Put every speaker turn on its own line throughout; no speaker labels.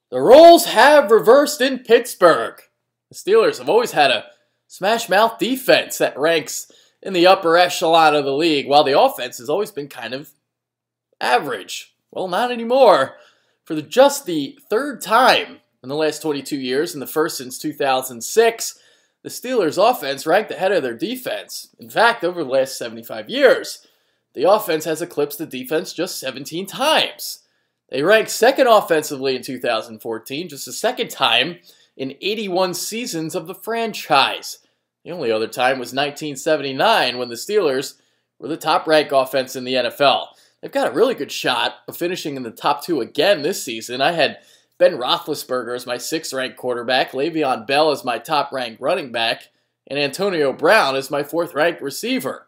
The roles have reversed in Pittsburgh. The Steelers have always had a smash-mouth defense that ranks in the upper echelon of the league, while the offense has always been kind of average. Well, not anymore. For just the third time in the last 22 years, and the first since 2006, the Steelers' offense ranked ahead of their defense. In fact, over the last 75 years, the offense has eclipsed the defense just 17 times. They ranked second offensively in 2014, just the second time in 81 seasons of the franchise. The only other time was 1979, when the Steelers were the top-ranked offense in the NFL. They've got a really good shot of finishing in the top two again this season. I had Ben Roethlisberger as my sixth-ranked quarterback, Le'Veon Bell as my top-ranked running back, and Antonio Brown as my fourth-ranked receiver.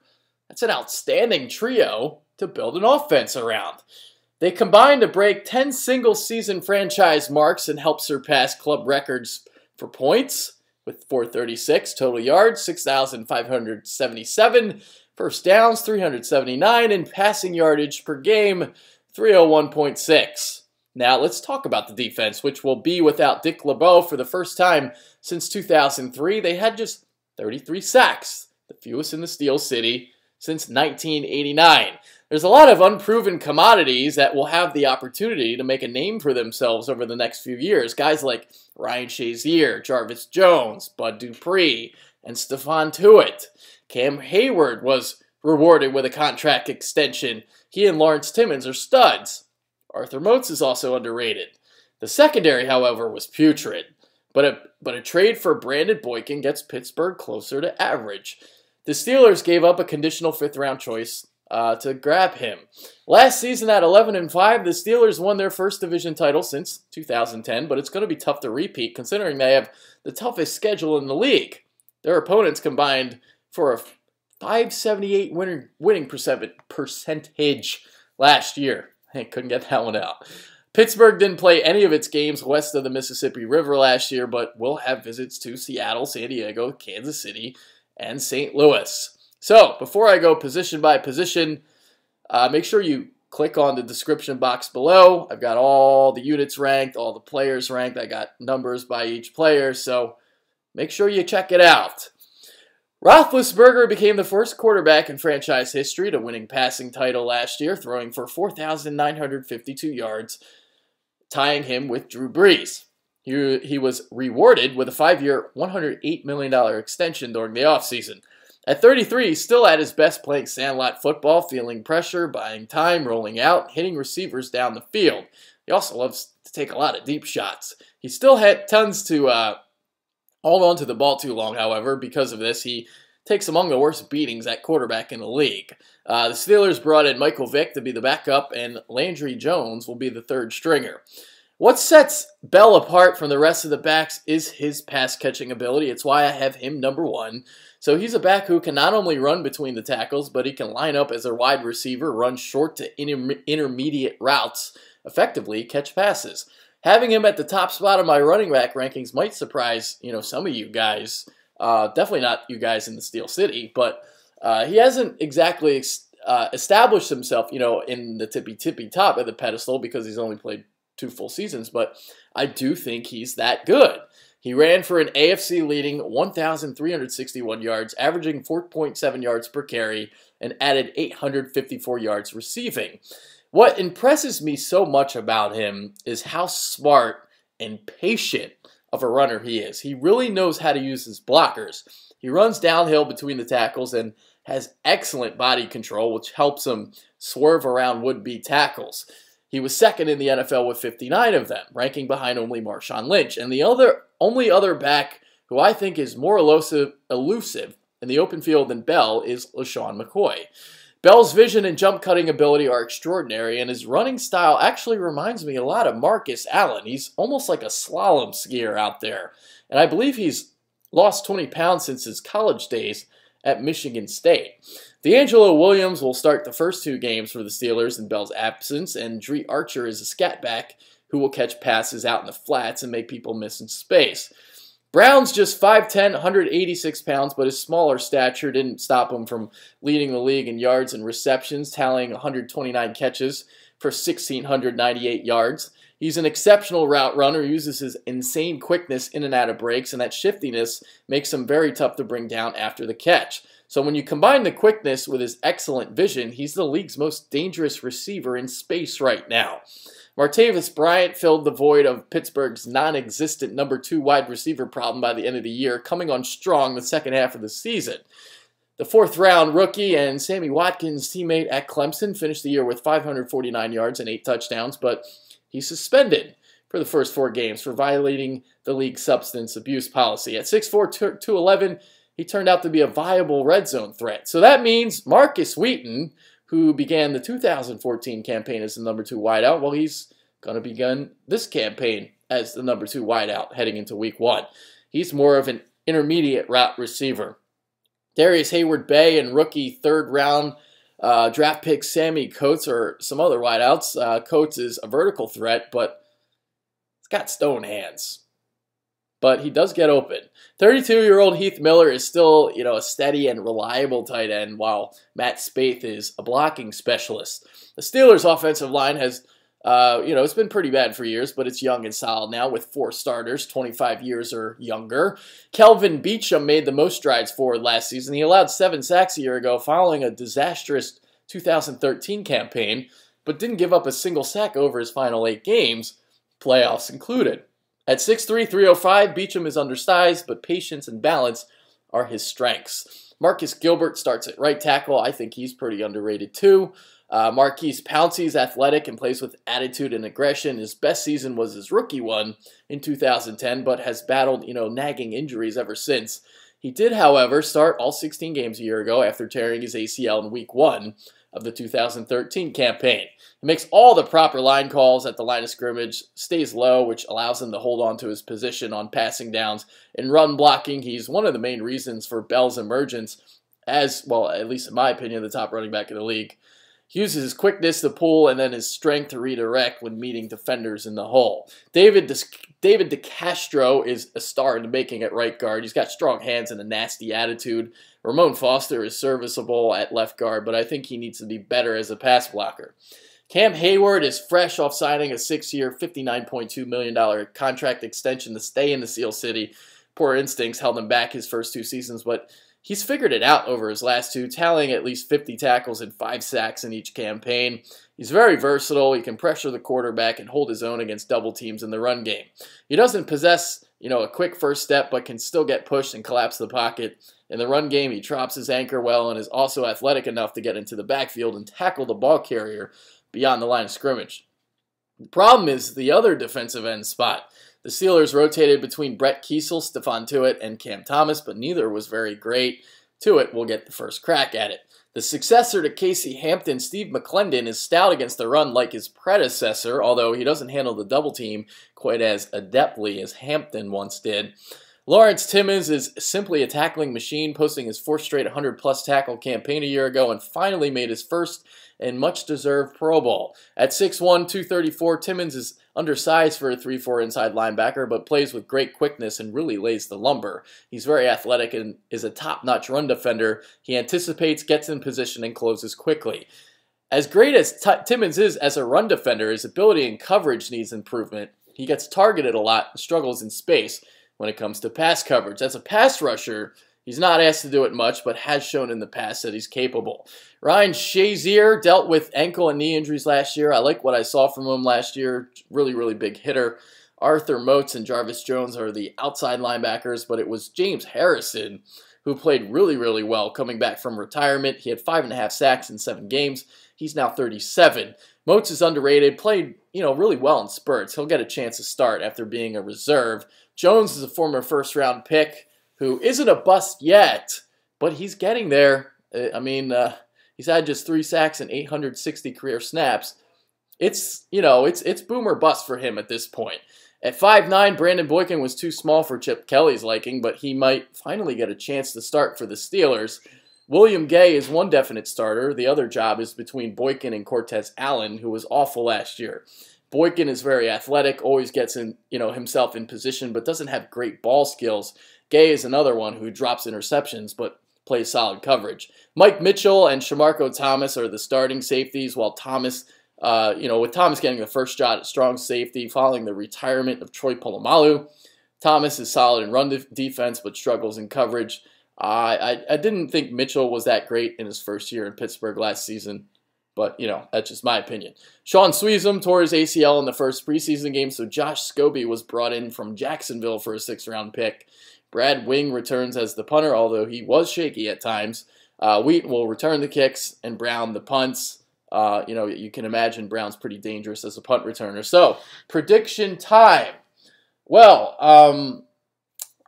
That's an outstanding trio to build an offense around. They combined to break 10 single-season franchise marks and help surpass club records for points, with 436 total yards, 6,577 first downs, 379, and passing yardage per game, 301.6. Now let's talk about the defense, which will be without Dick LeBeau for the first time since 2003. They had just 33 sacks, the fewest in the Steel City since 1989. There's a lot of unproven commodities that will have the opportunity to make a name for themselves over the next few years. Guys like Ryan Shazier, Jarvis Jones, Bud Dupree, and Stephon Tuitt. Cam Heyward was rewarded with a contract extension. He and Lawrence Timmons are studs. Arthur Moats is also underrated. The secondary, however, was putrid. But a trade for Brandon Boykin gets Pittsburgh closer to average. The Steelers gave up a conditional fifth-round choice to grab him. Last season at 11-5, the Steelers won their first division title since 2010, but it's going to be tough to repeat considering they have the toughest schedule in the league. Their opponents combined for a 578 winning percentage last year. I couldn't get that one out. Pittsburgh didn't play any of its games west of the Mississippi River last year, but will have visits to Seattle, San Diego, Kansas City, and St. Louis. So, before I go position by position, make sure you click on the description box below. I've got all the units ranked, all the players ranked. I got numbers by each player, so make sure you check it out. Roethlisberger became the first quarterback in franchise history to winning passing title last year, throwing for 4,952 yards, tying him with Drew Brees. He was rewarded with a 5-year, $108 million extension during the offseason. At 33, he's still at his best playing sandlot football, feeling pressure, buying time, rolling out, hitting receivers down the field. He also loves to take a lot of deep shots. He still had tons to hold on to the ball too long, however. Because of this, he takes among the worst beatings at quarterback in the league. The Steelers brought in Michael Vick to be the backup, and Landry Jones will be the third stringer. What sets Bell apart from the rest of the backs is his pass-catching ability. It's why I have him number one. So he's a back who can not only run between the tackles, but he can line up as a wide receiver, run short to intermediate routes, effectively catch passes. Having him at the top spot of my running back rankings might surprise, some of you guys. Definitely not you guys in the Steel City, but he hasn't exactly established himself, in the tippy top of the pedestal because he's only played 2 full seasons, but I do think he's that good. He ran for an AFC-leading 1,361 yards, averaging 4.7 yards per carry, and added 854 yards receiving. What impresses me so much about him is how smart and patient of a runner he is. He really knows how to use his blockers. He runs downhill between the tackles and has excellent body control, which helps him swerve around would-be tackles. He was second in the NFL with 59 of them, ranking behind only Marshawn Lynch. And the only other back who I think is more elusive in the open field than Bell is LaShawn McCoy. Bell's vision and jump-cutting ability are extraordinary, and his running style actually reminds me a lot of Marcus Allen. He's almost like a slalom skier out there. And I believe he's lost 20 pounds since his college days at Michigan State. DeAngelo Williams will start the first 2 games for the Steelers in Bell's absence, and Dre Archer is a scat back who will catch passes out in the flats and make people miss in space. Brown's just 5'10", 186 pounds, but his smaller stature didn't stop him from leading the league in yards and receptions, tallying 129 catches for 1,698 yards. He's an exceptional route runner, uses his insane quickness in and out of breaks, and that shiftiness makes him very tough to bring down after the catch. So when you combine the quickness with his excellent vision, he's the league's most dangerous receiver in space right now. Martavis Bryant filled the void of Pittsburgh's non-existent number 2 wide receiver problem by the end of the year, coming on strong the second half of the season. The 4th-round rookie and Sammy Watkins' teammate at Clemson finished the year with 549 yards and 8 touchdowns, but he's suspended for the first 4 games for violating the league's substance abuse policy. At 6'4", 211, he turned out to be a viable red zone threat. So that means Markus Wheaton, who began the 2014 campaign as the number 2 wideout, well, he's going to begin this campaign as the number 2 wideout heading into week 1. He's more of an intermediate route receiver. Darrius Heyward-Bey and rookie 3rd-round draft pick Sammy Coates are some other wideouts. Coates is a vertical threat, but he's got stone hands. But he does get open. 32-year-old Heath Miller is still, a steady and reliable tight end, while Matt Spaeth is a blocking specialist. The Steelers' offensive line has, it's been pretty bad for years, but it's young and solid now with 4 starters, 25 years or younger. Kelvin Beachum made the most strides forward last season. He allowed 7 sacks a year ago following a disastrous 2013 campaign, but didn't give up a single sack over his final 8 games, playoffs included. At 6'3", 305, Beachum is undersized, but patience and balance are his strengths. Marcus Gilbert starts at right tackle. I think he's pretty underrated too. Maurkice Pouncey is athletic and plays with attitude and aggression. His best season was his rookie one in 2010, but has battled, nagging injuries ever since. He did, however, start all 16 games a year ago after tearing his ACL in week 1 of the 2013 campaign. He makes all the proper line calls at the line of scrimmage, stays low, which allows him to hold on to his position on passing downs. In run blocking, he's one of the main reasons for Bell's emergence as, well, at least in my opinion, the top running back in the league. He uses his quickness to pull and then his strength to redirect when meeting defenders in the hole. David DeCastro is a star in the making at right guard. He's got strong hands and a nasty attitude. Ramon Foster is serviceable at left guard, but I think he needs to be better as a pass blocker. Cam Heyward is fresh off signing a 6-year, $59.2 million contract extension to stay in the Seal City. Poor instincts held him back his first 2 seasons, but he's figured it out over his last 2, tallying at least 50 tackles and 5 sacks in each campaign. He's very versatile. He can pressure the quarterback and hold his own against double teams in the run game. He doesn't possess, a quick first step, but can still get pushed and collapse the pocket. In the run game, he drops his anchor well and is also athletic enough to get into the backfield and tackle the ball carrier beyond the line of scrimmage. The problem is the other defensive end spot. The Steelers rotated between Brett Kiesel, Stephon Tuitt, and Cam Thomas, but neither was very great. Tuitt will get the first crack at it. The successor to Casey Hampton, Steve McLendon, is stout against the run like his predecessor, although he doesn't handle the double team quite as adeptly as Hampton once did. Lawrence Timmons is simply a tackling machine, posting his 4th straight 100-plus tackle campaign a year ago and finally made his first and much-deserved Pro Bowl. At 6'1", 234, Timmons is undersized for a 3-4 inside linebacker, but plays with great quickness and really lays the lumber. He's very athletic and is a top-notch run defender. He anticipates, gets in position, and closes quickly. As great as Timmons is as a run defender, his ability in coverage needs improvement. He gets targeted a lot and struggles in space when it comes to pass coverage. As a pass rusher, he's not asked to do it much, but has shown in the past that he's capable. Ryan Shazier dealt with ankle and knee injuries last year. I like what I saw from him last year. Really, really big hitter. Arthur Moats and Jarvis Jones are the outside linebackers, but it was James Harrison who played really, really well coming back from retirement. He had 5.5 sacks in 7 games. He's now 37. Moats is underrated, played, really well in spurts. He'll get a chance to start after being a reserve. Jones is a former first-round pick who isn't a bust yet, but he's getting there. He's had just 3 sacks and 860 career snaps. It's boom or bust for him at this point. At 5'9", Brandon Boykin was too small for Chip Kelly's liking, but he might finally get a chance to start for the Steelers. William Gay is one definite starter. The other job is between Boykin and Cortez Allen, who was awful last year. Boykin is very athletic, always gets himself in position, but doesn't have great ball skills. Gay is another one who drops interceptions, but plays solid coverage. Mike Mitchell and Shamarko Thomas are the starting safeties, while Thomas with Thomas getting the first shot at strong safety following the retirement of Troy Polamalu. Thomas is solid in run defense, but struggles in coverage. I didn't think Mitchell was that great in his first year in Pittsburgh last season, but, that's just my opinion. Sean Sweezum tore his ACL in the first preseason game, so Josh Scobie was brought in from Jacksonville for a 6th-round pick. Brad Wing returns as the punter, although he was shaky at times. Wheaton will return the kicks, and Brown the punts. You can imagine Brown's pretty dangerous as a punt returner. So, prediction time. Well,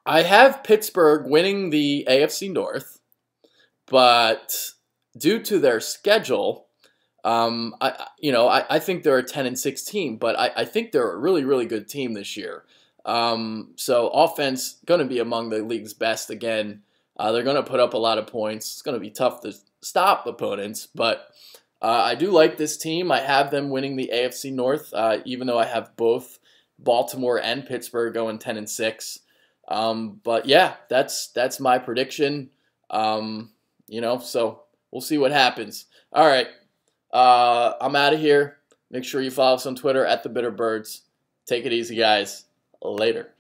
I have Pittsburgh winning the AFC North, but due to their schedule, I think they're a 10-6 team, but I think they're a really, really good team this year. So offense going to be among the league's best again. They're going to put up a lot of points. It's going to be tough to stop opponents, but I do like this team. I have them winning the AFC North, even though I have both Baltimore and Pittsburgh going 10-6. But yeah, that's my prediction. So we'll see what happens. All right. I'm out of here. Make sure you follow us on Twitter @TheBitterBirds. Take it easy, guys. Later.